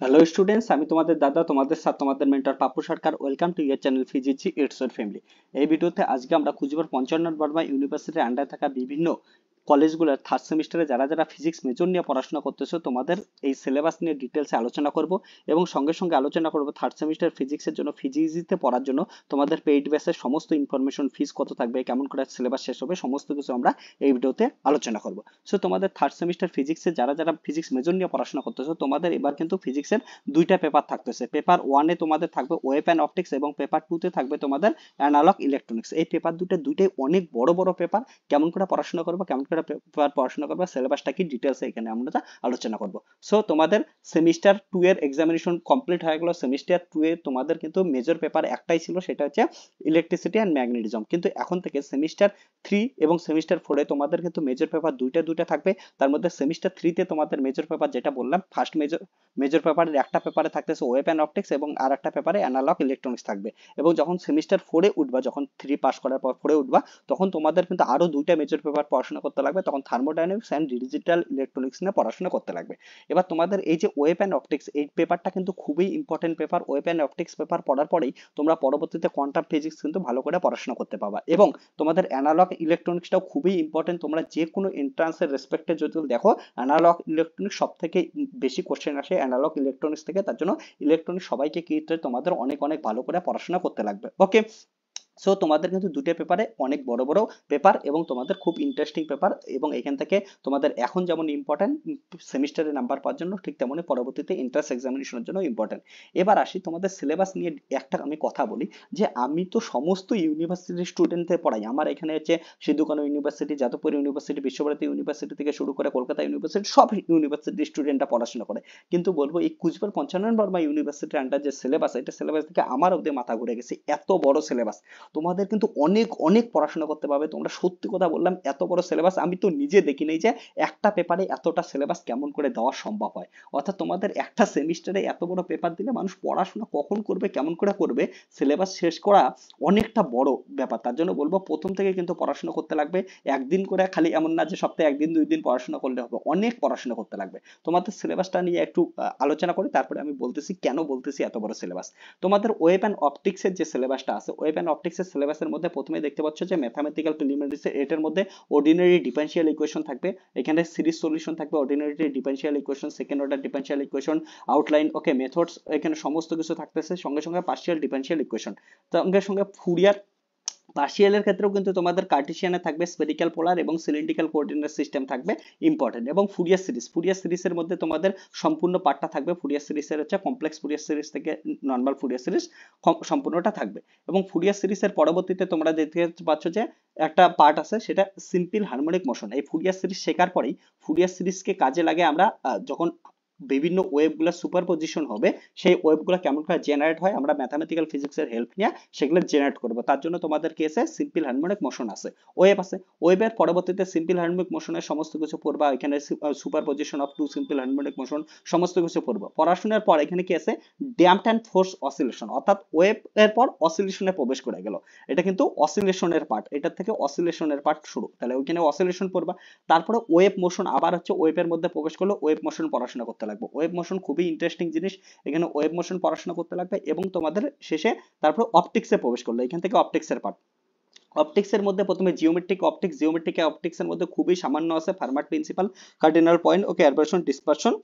Hello students, আমি তোমাদের দাদা, তোমাদের সাথে তোমাদের mentor Pappu Sarkar. Welcome to your channel ফিজিজি ইটস ইওর ফ্যামিলি। এই ভিডিওতে আজকে আমরা খুঁজবার পঞ্চানন বর্মা ইউনিভার্সিটির আন্ডারে থাকা বিভিন্ন কলেজগুলোর থার্ড সেমিস্টারে যারা যারা ফিজিক্স মেজর নিয়ে পড়াশোনা করতেছো তোমাদের এই সিলেবাস নিয়ে ডিটেলসে আলোচনা করব এবং সঙ্গে সঙ্গে আলোচনা করব থার্ড সেমিস্টার ফিজিক্সের জন্য ফিজিজিতে পড়ার জন্য তোমাদের পেইড বেসের সমস্ত ইনফরমেশন, ফিস কত থাকবে, কেমন করে সিলেবাস শেষ হবে, সমস্ত কিছু আমরা এই ভিডিওতে আলোচনা করব। সো তোমাদের থার্ড সেমিস্টার ফিজিক্সে যারা যারা ফিজিক্স মেজর নিয়ে পড়াশোনা করতেছো তোমাদের এবার কিন্তু ফিজিক্সের দুইটা পেপার থাকতেছে। পেপার ওয়ানে তোমাদের থাকবে ওয়েভ অ্যান্ড অপটিক্স এবং পেপার টুতে থাকবে তোমাদের অ্যানালগ ইলেকট্রনিক্স। এই পেপার দুইটাই অনেক বড় বড় পেপার। কেমন করে পড়াশোনা করবো, কেমন করে পেপার পড়াশোনা করবো, সিলেবাসটা কি ডিটেলসে এখানে আমরা আলোচনা করব। সো তোমাদের সেমিস্টার টু এর এক্সামিনেশন কমপ্লিট হয়ে গেল। সেমিস্টার টু এ তোমাদের কিন্তু মেজর পেপার একটাই ছিল, সেটা হচ্ছে ইলেকট্রিসিটি অ্যান্ড ম্যাগনেটিজম। কিন্তু এখন থেকে সেমিস্টার থ্রি এবং সেমিস্টার ফোরে তোমাদের কিন্তু মেজর পেপার দুইটা থাকবে। তার মধ্যে সেমিস্টার থ্রিতে তোমাদের মেজর পেপার যেটা বললাম, ফার্স্ট মেজর পেপারের একটা পেপারে থাকতেছে ওয়েব অ্যান্ড অপটিক্স এবং আর একটা পেপারে অ্যানালগ ইলেকট্রনিক্স থাকবে। এবং যখন সেমিস্টার ফোরে উঠবা, যখন থ্রি পাস করার পর ফোরে উঠবা, তখন তোমাদের কিন্তু আরো দুইটা মেজর পেপার পড়াশোনা করতে লাগবে। তখন থার্মোডাইনামিক্স অ্যান্ড ডিজিটাল ইলেকট্রনিক্স নিয়ে পড়াশোনা করতে লাগবে। এবার তোমাদের এই যে ওয়েব অ্যান্ড অপটিক্স, এই পেপারটা কিন্তু খুবই important paper. Web and optics paper পড়ার পরেই তোমরা পরবর্তীতে কোয়ান্টাম ফিজিক্স কিন্তু ভালো করে পড়াশোনা করতে পারবা। এবং তোমাদের অ্যানালগ ইলেকট্রনিক্সটাও খুবই ইম্পর্টেন্ট। তোমরা যে কোনো এন্ট্রান্সের রেসপেক্টে যদি দেখো, অ্যানালগ ইলেকট্রনিক্স সব থেকে বেশি কোশ্চেন আসে অ্যানালগ ইলেকট্রনিক্স থেকে। তার জন্য ইলেকট্রনিক্স সবাইকে কি তোমাদের অনেক অনেক ভালো করে পড়াশোনা করতে লাগবে। ওকে, সো তোমাদের কিন্তু দুটো পেপারে অনেক বড় বড় পেপার এবং তোমাদের খুব ইন্টারেস্টিং পেপার। এবং এখান থেকে তোমাদের এখন যেমন ইম্পর্টেন্ট সেমিস্টারে নাম্বার পাওয়ার জন্য, ঠিক তেমনই পরবর্তীতে এন্ট্রান্স এক্সামিনেশনের জন্য ইম্পর্টেন্ট। এবার আসি তোমাদের সিলেবাস নিয়ে একটা আমি কথা বলি, যে আমি তো সমস্ত ইউনিভার্সিটির স্টুডেন্টদের পড়াই। আমার এখানে হচ্ছে Sidhu Kanu university, Jadavpur university, Visva Bharati university থেকে শুরু করে কলকাতা ইউনিভার্সিটি, সব ইউনিভার্সিটির স্টুডেন্টরা পড়াশোনা করে। কিন্তু বলবো এই কুচবিহার পঞ্চানন বর্মা ইউনিভার্সিটির আন্ডার যে সিলেবাস, এটা সিলেবাস থেকে আমার অব্দি মাথা ঘুরে গেছে। এত বড় সিলেবাস, তোমাদের কিন্তু অনেক অনেক পড়াশোনা করতে পারবে। তোমরা সত্যি কথা বললাম, এত বড় সিলেবাস আমি তো নিজে দেখি নাই যে একটা পেপারে এতটা সিলেবাস কেমন করে দেওয়া সম্ভব হয়। অর্থাৎ তোমাদের একটা সেমিস্টারে এত বড় পেপার দিলে মানুষ পড়াশোনা কখন করবে, কেমন করে করবে, সিলেবাস শেষ করা অনেকটা বড় ব্যাপার। তার জন্য বলবো প্রথম থেকে কিন্তু পড়াশোনা করতে লাগবে। একদিন করে খালি এমন না যে সপ্তাহে একদিন দুই দিন পড়াশোনা করলে হবে, অনেক পড়াশোনা করতে লাগবে। তোমাদের সিলেবাসটা নিয়ে একটু আলোচনা করি, তারপরে আমি বলতেছি কেন বলতেছি এত বড় সিলেবাস। তোমাদের ওয়েব অ্যান্ড অপটিক্সের যে সিলেবাসটা আছে, ওয়েব অ্যান্ড অপটিক্সের সিলেবাসের মধ্যে প্রথমে দেখতে পাচ্ছ যে ম্যাথামেটিক্যাল প্রিলিমিনারিজ, এটার মধ্যে অর্ডিনারি ডিফারেনশিয়াল ইকুয়েশন থাকবে, এখানে সিরিজ সলিউশন থাকবে, ordinary differential equation, second order differential equation, outline, okay, methods, এখানে সমস্ত কিছু থাকতেছে। সঙ্গে সঙ্গে পার্শিয়াল ডিফারেনশিয়াল ইকুয়েশন, সঙ্গে সঙ্গে ফুরিয়ার। পার্শিয়ালের ক্ষেত্রেও কিন্তু তোমাদের কার্টেসিয়ানে থাকবে, স্ফেরিক্যাল পোলার এবং সিলিন্ড্রিক্যাল কোঅর্ডিনেট সিস্টেম থাকবে ইম্পর্টেন্ট। এবং ফুরিয়ার সিরিজের মধ্যে তোমাদের সম্পূর্ণ পার্টটা থাকবে। ফুরিয়ার সিরিজের হচ্ছে কমপ্লেক্স ফুরিয়ার সিরিজ থেকে নর্মাল ফুরিয়ার সিরিজ সম্পূর্ণটা থাকবে। এবং ফুরিয়ার সিরিজের পরবর্তীতে তোমরা দেখতে পাচ্ছ যে একটা পার্ট আছে, সেটা সিম্পল হারমোনিক মোশন। এই ফুরিয়ার সিরিজ শেখার পরেই ফুরিয়ার সিরিজকে কাজে লাগে আমরা যখন বিভিন্ন ওয়েভগুলো সুপারপজিশন হবে, সেই ওয়েভগুলো কেমন করে জেনারেট হয় আমরা ম্যাথামেটিক্যাল ফিজিক্সের হেল্প নিয়ে সেগুলো জেনারেট করব। তার জন্য তোমাদের কি আছে, সিম্পল হারমোনিক মোশন আছে, ওয়েভ আছে। ওয়েভের পরবর্তীতে সিম্পল হারমোনিক মোশনের সমস্ত কিছু পড়বা, এখানে superposition of two simple harmonic motion, সমস্ত কিছু পড়বা। পড়াশোনার পর এখানে কি আছে, ড্যাম্পড অ্যান্ড ফোর্স অসিলেশন, অর্থাৎ ওয়েভ এর পর অসিলেশনে প্রবেশ করে গেল। এটা কিন্তু অসিলেশনের পার্ট, এটার থেকে অসিলেশনের পার্ট শুরু, তাহলে ওইখানে অসিলেশন পড়বা। তারপরে ওয়েভ মোশন, আবার হচ্ছে ওয়েভের মধ্যে প্রবেশ করলো, ওয়েভ মোশন পড়াশোনা করতে লাগবে। ওয়েভ মোশন খুবই ইন্টারেস্টিং জিনিস, এখানে ওয়েভ মোশন পড়াশোনা করতে লাগবে। এবং তোমাদের শেষে তারপর অপটিক্সে প্রবেশ করলো, এখান থেকে অপটিক্সের পার্ট। অপটিক্সের মধ্যে প্রথমে জিওমেট্রিক অপটিক্সের মধ্যে খুবই সামান্য আছে, ফার্মার প্রিন্সিপাল, কার্ডিনাল পয়েন্ট, ওকে, অ্যাবারশন, ডিসপারশন,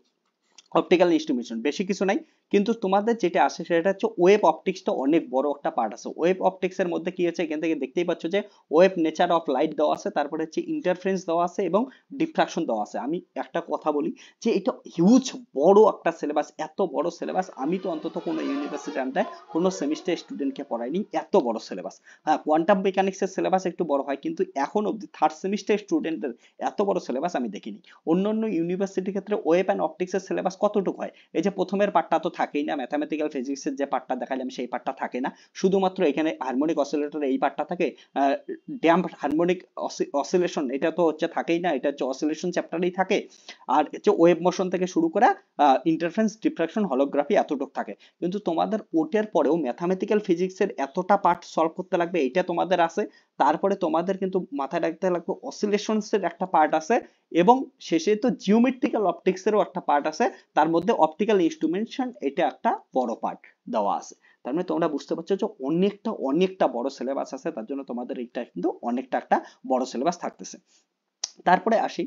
অপটিক্যাল ইনস্ট্রুমেন্টেশন, বেশি কিছু নাই। কিন্তু তোমাদের যেটা আসে সেটা হচ্ছে ওয়েব অপটিক্সটা অনেক বড় একটা পার্ট আছে। ওয়েব অপটিক্সের মধ্যে কি আছে, এখান থেকে দেখতেই পাচ্ছ যে ওয়েব নেচার অফ লাইট দেওয়া আছে, তারপরে হচ্ছে ইন্টারফারেন্স দেওয়া আছে এবং ডিফ্রাকশন দেওয়া আছে। আমি একটা কথা বলি যে এটা হিউজ বড় একটা সিলেবাস। এত বড় সিলেবাস আমি তো অন্তত কোনো ইউনিভার্সিটি আন্ডারে কোনো সেমিস্টার স্টুডেন্টকে পড়াইনি, এত বড় সিলেবাস। হ্যাঁ, কোয়ান্টাম মেকানিক্সের সিলেবাস একটু বড় হয়, কিন্তু এখন অব্দি থার্ড সেমিস্টার স্টুডেন্টদের এত বড় সিলেবাস আমি দেখিনি। অন্যান্য ইউনিভার্সিটির ক্ষেত্রে ওয়েব অ্যান্ড অপটিক্সের সিলেবাস কতটুকু হয়, এই যে প্রথমের পার্টটা তো থাকেই না, ম্যাথামেটিক্যাল ফিজিক্সের যে পার্টটা দেখালাম সেই পার্টটা থাকে না, শুধুমাত্র এখানে হারমোনিক অসিলেটর এই পার্টটা থাকে। ড্যাম্প হারমোনিক অসিলেশন এটা তো হচ্ছে থাকেই না, এটা হচ্ছে অসিলেশন চ্যাপ্টারেই থাকে। আর হচ্ছে ওয়েভ মোশন থেকে শুরু করে ইন্টারফারেন্স, ডিফ্রাকশন, হলোগ্রাফি এতটুকু থাকে। কিন্তু তোমাদের ওটার পরেও ম্যাথামেটিক্যাল ফিজিক্সের এতটা পার্ট সলভ করতে লাগবে, এটা তোমাদের আছে। তারপরে তোমাদের কিন্তু মাথায় রাখতে লাগবে অসিলেশনস এর একটা পার্ট আছে, এবং শেষে তো জিওমেট্রিক্যাল অপটিক্স এরও একটা পার্ট আছে, তার মধ্যে অপটিক্যাল ইনস্ট্রুমেন্টেশন এটা একটা বড় পার্ট দেওয়া আছে। তার মানে তোমরা বুঝতে পারছো যে অনেকটা অনেকটা বড় সিলেবাস আছে, তার জন্য তোমাদের এটা কিন্তু অনেকটা একটা বড় সিলেবাস থাকতেছে। তারপরে আসি,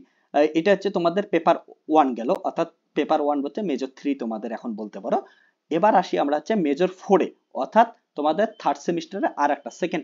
এটা হচ্ছে তোমাদের পেপার 1 গেল, অর্থাৎ পেপার 1 হচ্ছে মেজর 3 তোমাদের এখন বলতে পারো। এবার আসি আমরা হচ্ছে মেজর 4-এ, অর্থাৎ তোমাদের থার্ড সেমিস্টারে আর একটা সেকেন্ড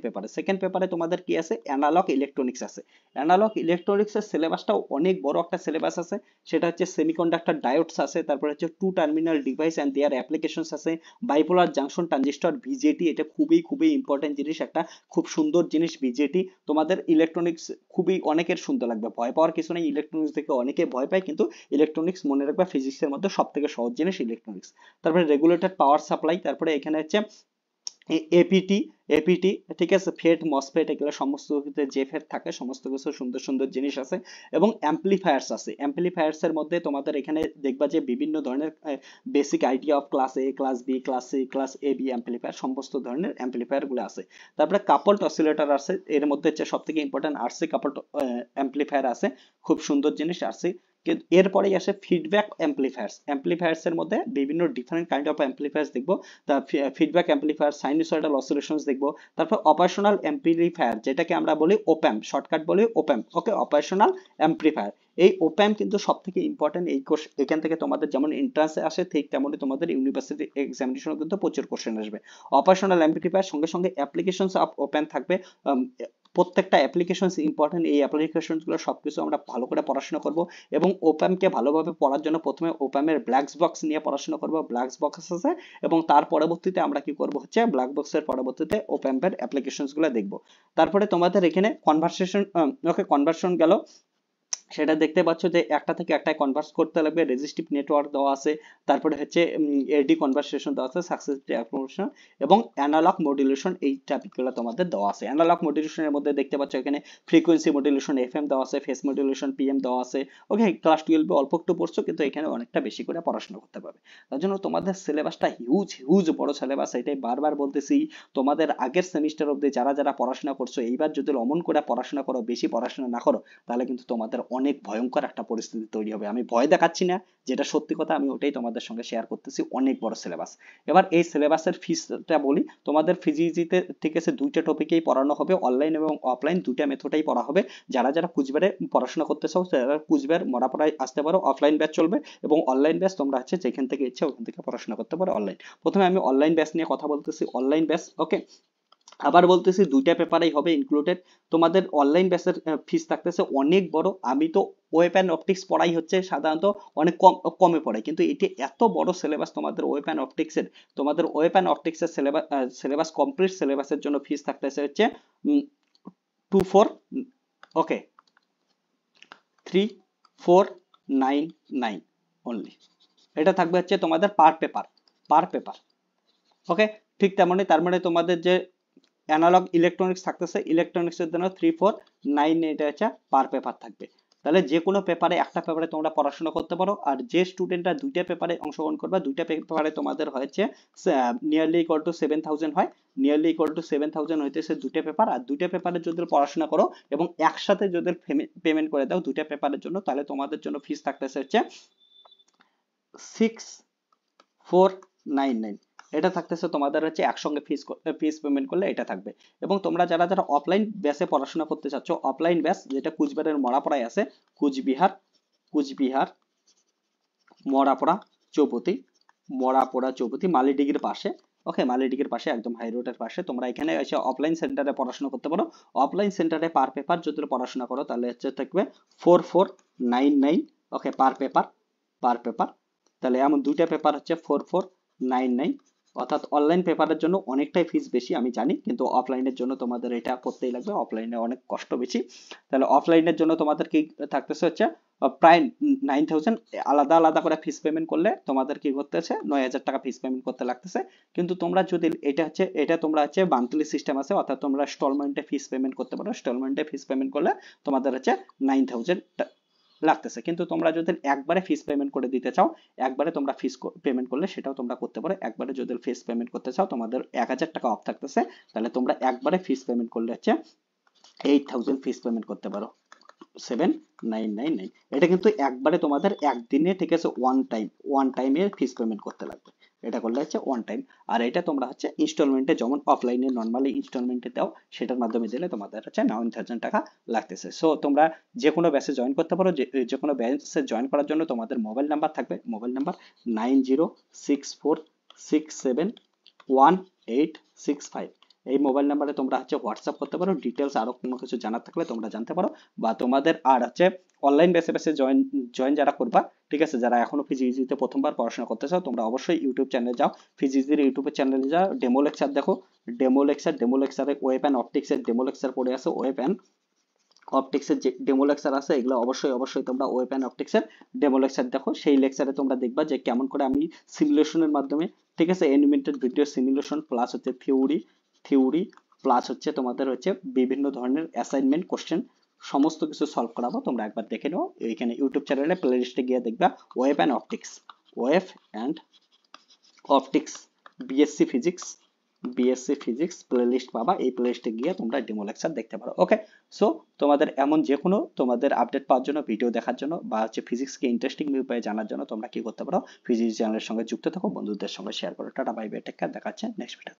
পেপারে তোমাদের কি আছে, অ্যানালগ ইলেকট্রনিক্স আছে। অ্যানালগ ইলেকট্রনিক্স এর সিলেবাসটাও অনেক বড় একটা সিলেবাস আছে। সেটা হচ্ছে সেমিকন্ডাক্টর ডায়োডস আছে, তারপরে হচ্ছে two terminal device and their applications আছে, বাইপোলার জাংশন ট্রানজিস্টর বিজেটি, এটা খুবই খুবই ইম্পর্টেন্ট জিনিস, একটা খুব সুন্দর জিনিস বিজেটি। তোমাদের ইলেকট্রনিক্স খুবই অনেকের শুনতে লাগবে, ভয় পাওয়ার কিছু নেই, ইলেকট্রনিক্স দেখে অনেকে ভয় পায়, কিন্তু ইলেকট্রনিক্স মনে রাখবে ফিজিক্সের মধ্যে সব থেকে সহজ জিনিস ইলেকট্রনিক্স। তারপরে রেগুলেটেড পাওয়ার সাপ্লাই, তারপরে এখানে হচ্ছে এপিটি এপিটি, ঠিক আছে, ফেট মসফেট, এগুলো সমস্ত কিছুতে যে ফেট থাকে সমস্ত কিছু সুন্দর সুন্দর জিনিস আছে। এবং অ্যাম্পলিফায়ার্স আছে, অ্যাম্পলিফায়ার্স এর মধ্যে তোমাদের এখানে দেখবা যে বিভিন্ন ধরনের basic idea of class A, class B, class C, class A B amplifier, সমস্ত ধরনের অ্যাম্পলিফায়ার গুলো আছে। তারপরে কাপলড অসিলেটর আছে, এর মধ্যে হচ্ছে সব থেকে ইম্পর্টেন্ট আরসি কাপলড অ্যাম্পলিফায়ার আছে, খুব সুন্দর জিনিস আরসি। কিন্তু এরপরেই আসে ফিডব্যাক অ্যাম্পলিফায়ার্স এর মধ্যে বিভিন্ন ডিফারেন্ট কাইন্ড অফ অ্যাম্পলিফায়ার্স দেখবো। তা ফিডব্যাক অ্যাম্পলিফায়ার, সাইনুসয়েডাল অসিলেশনস দেখবো। তারপর অপারেশনাল অ্যাম্পলিফায়ার, যেটাকে আমরা বলি ওপ্যাম্প, শর্টকাট বলি ওপ্যাম্প, ওকে, অপারেশনাল অ্যাম্পলিফায়ার। এই ওপ্যাম্প কিন্তু সব থেকে ইম্পর্টেন্ট, এই কোর্স এখান থেকে তোমাদের যেমন এন্ট্রান্সে আসে ঠিক তেমনই তোমাদের ইউনিভার্সিটি এক্সামিনেশনে কিন্তু প্রচুর কোশ্চেন আসবে। অপারেশনাল অ্যাম্পলিফায়ার সঙ্গে সঙ্গে অ্যাপ্লিকেশনস অফ ওপ্যাম্প থাকবে। আম, প্রত্যেকটা অ্যাপ্লিকেশনস ইম্পর্টেন্ট, এই অ্যাপ্লিকেশনস গুলো সবকিছু আমরা ভালো করে পড়াশোনা করব। এবং ওপ্যাম্পকে ভালোভাবে পড়ার জন্য প্রথমে ওপ্যাম্পের ব্ল্যাক বক্স নিয়ে পড়াশোনা করব, ব্ল্যাক বক্স আছে, এবং তার পরবর্তীতে আমরা কি করব হচ্ছে ব্ল্যাক বক্সের পরবর্তীতে ওপ্যাম্পের অ্যাপ্লিকেশনস গুলো দেখব। তারপরে তোমাদের এখানে কনভারসেশন, ওকে, কনভার্সন গেল, সেটা দেখতে পাচ্ছ যে একটা থেকে একটাই কনভার্স করতে লাগবে, রেজিস্টিভ নেটওয়ার্ক দেওয়া আছে, তারপরে হচ্ছে এডি কনভার্সেশন দেওয়া আছে, সাকসেসিভ ট্রান্সফরমেশন এবং অ্যানালগ মডুলেশন, এই টপিকগুলো তোমাদের দেওয়া আছে। অ্যানালগ মডুলেশনের মধ্যে দেখতে পাচ্ছ এখানে ফ্রিকোয়েন্সি মডুলেশন এফএম দেওয়া আছে, ফেস মডুলেশন পিএম দেওয়া আছে। ওকে, ক্লাস 12 অল্প একটু পড়ছো, কিন্তু এখানে অনেকটা বেশি করে পড়াশোনা করতে পারবে। তার জন্য তোমাদের সিলেবাসটা হিউজ হিউজ বড় সিলেবাস, এটাই বারবার বলতেছি। তোমাদের আগের সেমিস্টার অবধি যারা যারা পড়াশোনা করছো, এইবার যদি অমন করে পড়াশোনা করো, বেশি পড়াশোনা না করো, তাহলে কিন্তু তোমাদের অনেক ভয়ঙ্কর একটা পরিস্থিতি তৈরি হবে। আমি ভয় দেখাচ্ছি না, যেটা সত্যি কথা আমি ওটাই তোমাদের সঙ্গে শেয়ার করতেছি, অনেক বড় সিলেবাস। এবার এই সিলেবাসের ফিসটা বলি, তোমাদের ফিজিজিতে ঠিক আছে দুইটা টপিকেই পড়ানো হবে, অনলাইন এবং অফলাইন দুইটা মেথডেই পড়া হবে। যারা যারা কুচবিহারে পড়াশোনা করতে চাও তারা কুচবিহার মরাপাড়ায় আসতে পারো, অফলাইন ব্যাচ চলবে, এবং অনলাইন ব্যাচ তোমরা হচ্ছে যেখান থেকে ইচ্ছে ওখান থেকে পড়াশোনা করতে পারো অনলাইন। প্রথমে আমি অনলাইন ব্যাচ নিয়ে কথা বলতেছি, অনলাইন ব্যাচ, ওকে, আবার বলতেছি দুইটা পেপারেই হবে ইনক্লুডেড। তোমাদের অনলাইন ব্যাচের ফিস থাকতেছে অনেক বড়। আমি তো ওয়েব অ্যান্ড অপটিক্স পড়াই হচ্ছে সাধারণত অনেক কমে পড়াই, কিন্তু এটি এত বড় সিলেবাস তোমাদের ওয়েব অ্যান্ড অপটিক্সের, তোমাদের ওয়েব অ্যান্ড অপটিক্সের সিলেবাস কমপ্লিট সিলেবাসের জন্য ফিস থাকতেছে হচ্ছে 24, ওকে, 3499 অনলি। এটা থাকবে হচ্ছে তোমাদের পার পেপার, ওকে। ঠিক তেমনই, তার মানে তোমাদের যে অ্যানালগ ইলেকট্রনিক্স থাকতেছে, ইলেকট্রনিক্স এর জন্য 3499, এটা হচ্ছে পার পেপার থাকবে। তাহলে যে কোনো পেপারে, একটা পেপারে তোমরা পড়াশোনা করতে পারো। আর যে স্টুডেন্টরা দুইটা পেপারে অংশগ্রহণ করবে, দুইটা পেপারে তোমাদের হয়েছে নিয়ারলি ইকুয়াল টু 7000 হয়, নিয়ারলি ইকুয়াল টু 7000 হইতেছে দুইটা পেপার। আর দুইটা পেপারে যদি পড়াশোনা করো এবং একসাথে যদি পেমেন্ট করে দাও দুইটা পেপারের জন্য, তাহলে তোমাদের জন্য ফিস থাকতেছে হচ্ছে 6499। এটা থাকতেছে তোমাদের হচ্ছে একসঙ্গে ফিস পেমেন্ট করলে এটা থাকবে। এবং তোমরা যারা যারা অফলাইন ব্যাচে পড়াশোনা করতে চাচ্ছ, অফলাইন ব্যাচ যেটা কুচবিহারের মরাপাড়ায় আছে, কুচবিহার মরাপাড়া চৌপতি, মালিডিগির পাশে, ওকে, মালিডিগির পাশে একদম হাই রোডের পাশে। তোমরা এখানে এসে অফলাইন সেন্টারে পড়াশোনা করতে পারো। অফলাইন সেন্টারে পার পেপার যদি পড়াশোনা করো তাহলে হচ্ছে থাকবে 4499, ওকে, পার পেপার। তাহলে এমন দুইটা পেপার হচ্ছে 4499, অর্থাৎ অনলাইন পেপারের জন্য অনেকটাই ফিস বেশি আমি জানি, কিন্তু অফলাইনের জন্য তোমাদের এটা করতেই লাগবে, অফলাইনে অনেক কষ্ট বেশি। তাহলে অফলাইনের জন্য তোমাদের কি থাকতেছে হচ্ছে প্রায় 9000, আলাদা আলাদা করে ফিস পেমেন্ট করলে তোমাদের কি করতেছে 9000 টাকা ফিস পেমেন্ট করতে লাগতেছে। কিন্তু তোমরা যদি এটা তোমরা হচ্ছে মান্থলি সিস্টেম আছে, অর্থাৎ তোমরা ইনস্টলমেন্টে ফিস পেমেন্ট করতে পারো, ইনস্টলমেন্টে ফিস পেমেন্ট করলে তোমাদের হচ্ছে 9000 লাগতেছে। কিন্তু তোমরা যদি একবারে ফিস পেমেন্ট করে দিতে চাও, একবারে তোমরা ফিস পেমেন্ট করলে সেটাও তোমরা করতে পারো। একবারে যদি ফিস পেমেন্ট করতে চাও তোমাদের 1000 টাকা অফ থাকতেছে, তাহলে তোমরা একবারে ফিস পেমেন্ট করলে হচ্ছে 8,000 ফিস পেমেন্ট করতে পারো। 7,999, এটা কিন্তু একবারে তোমাদের একদিনে, ঠিক আছে, ওয়ান টাইমে ফিস পেমেন্ট করতে লাগবে। এটা করলে হচ্ছে ওয়ান টাইম। আর এটা তোমরা হচ্ছে ইনস্টলমেন্টে, যেমন অফলাইনে নর্মালি ইনস্টলমেন্টে দাও, সেটার মাধ্যমে দিলে তোমাদের হচ্ছে 9,000 টাকা লাগতেছে। সো তোমরা যে কোনো ব্যাচে জয়েন করতে পারো। যে কোনো ব্যাচে জয়েন করার জন্য তোমাদের মোবাইল নাম্বার থাকবে, মোবাইল নাম্বার 9064671865। এই মোবাইল নাম্বারে তোমরা হচ্ছে হোয়াটসঅ্যাপ করতে পারো, ডিটেলস আরো কোনো কিছু জানার থাকলে তোমরা জানতে পারো। বা তোমাদের আর হচ্ছে অনলাইন বেসে বেসে জয়েন জয়েন যারা করবা, ঠিক আছে, যারা এখনো ফিজিক্সিতে প্রথমবার পড়াশোনা করতে চাও, তোমরা অবশ্যই ইউটিউব চ্যানেলে যাও, ফিজিক্সির ইউটিউব চ্যানেলে যাও, ডেমো লেকচার দেখো। ডেমো লেকচারে ওয়েব অ্যান্ড অপটিক্সের ডেমো লেকচার পড়ে আছে। ওয়েব অ্যান্ড অপটিক্সের যে ডেমো লেকচার আছে, এগুলো অবশ্যই অবশ্যই তোমরা ওয়েব অ্যান্ড অপটিক্সের ডেমো লেকচার দেখো। সেই লেকচারে তোমরা দেখবা যে কেমন করে আমি সিমুলেশনের মাধ্যমে, ঠিক আছে, অ্যানিমেটেড ভিডিও সিমুলেশন প্লাস হচ্ছে থিওরি প্লাস হচ্ছে তোমাদের হচ্ছে বিভিন্ন ধরনের অ্যাসাইনমেন্ট কোশ্চেন সমস্ত কিছু সলভ করাবো। তোমরা একবার দেখে নাও, এইখানে ইউটিউব চ্যানেলে প্লে লিস্টে গিয়ে দেখবা wave and optics BSc physics playlist পাবা। এই প্লে লিস্টে গিয়ে তোমরা ডেমো লেকচার দেখতে পারো। ওকে, সো তোমাদের এমন যে কোনো তোমাদের আপডেট পাওয়ার জন্য, ভিডিও দেখার জন্য, বা হচ্ছে ফিজিক্সকে ইন্টারেস্টিং উপায়ে জানার জন্য তোমরা কি করতে পারো, ফিজিক্স চ্যানেলের সঙ্গে যুক্ত থাকো, বন্ধুদের সঙ্গে শেয়ার করো। Tata bye bye, take care, দেখা হচ্ছে নেক্সট ভিডিও।